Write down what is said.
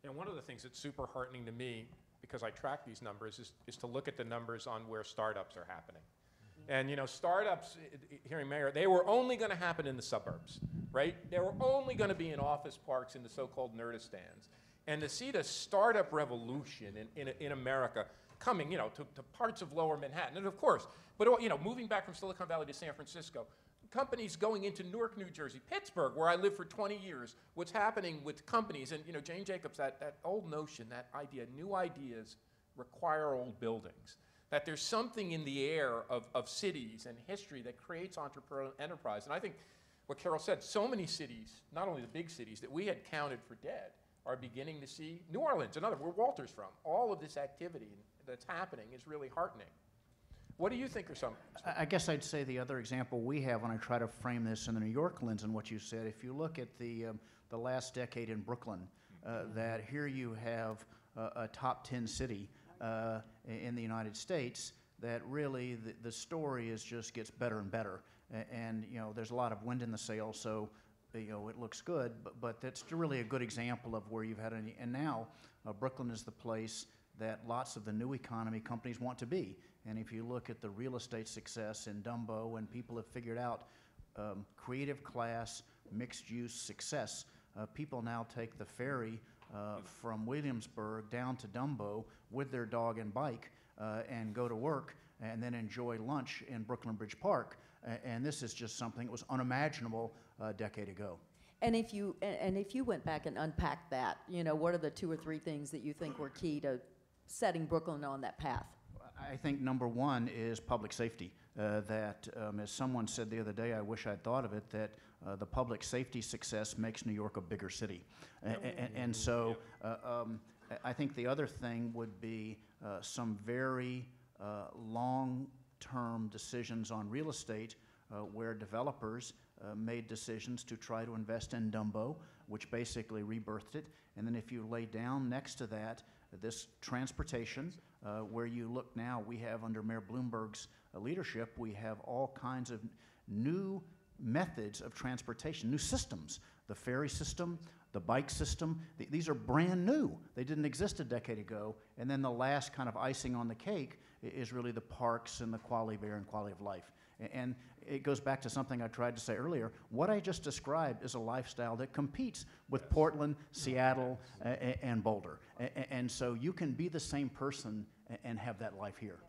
And one of the things that's super heartening to me, because I track these numbers, is to look at the numbers on where startups are happening. And startups here in Mayor, they were only going to happen in the suburbs, right? They were only going to be in office parks in the so-called Nerdistans. And to see the startup revolution in America coming, to parts of lower Manhattan, and of course, but moving back from Silicon Valley to San Francisco, companies going into Newark, New Jersey, Pittsburgh, where I lived for 20 years, what's happening with companies, and Jane Jacobs, that old notion, that idea, new ideas require old buildings. That there's something in the air of cities and history that creates entrepreneurial enterprise. And I think what Carol said, so many cities, not only the big cities that we had counted for dead, are beginning to see, New Orleans, another, where Walter's from, all of this activity that's happening is really heartening. What do you think are some? I guess I'd say the other example we have when I try to frame this in the New York lens and what you said, if you look at the last decade in Brooklyn, that here you have a top 10 city in the United States, that really the story just gets better and better. And there's a lot of wind in the sails, so it looks good, but that's really a good example of where you've had any. And now Brooklyn is the place that lots of the new economy companies want to be. And if you look at the real estate success in Dumbo, and people have figured out creative class, mixed use success, people now take the ferry from Williamsburg down to Dumbo with their dog and bike and go to work and then enjoy lunch in Brooklyn Bridge Park. And this is just something that was unimaginable a decade ago. And if you went back and unpacked that, what are the 2 or 3 things that you think were key to setting Brooklyn on that path? I think number one is public safety. That, as someone said the other day, I wish I'd thought of it, that the public safety success makes New York a bigger city. And so I think the other thing would be some very long-term decisions on real estate where developers made decisions to try to invest in Dumbo, which basically rebirthed it. And then if you lay down next to that this transportation, where you look now, we have under Mayor Bloomberg's leadership, we have all kinds of new methods of transportation, new systems. The ferry system, the bike system, these are brand new. They didn't exist a decade ago. And then the last kind of icing on the cake is really the parks and the quality of air and quality of life. And it goes back to something I tried to say earlier. What I just described is a lifestyle that competes with Portland, Seattle, and Boulder. And so you can be the same person and have that life here.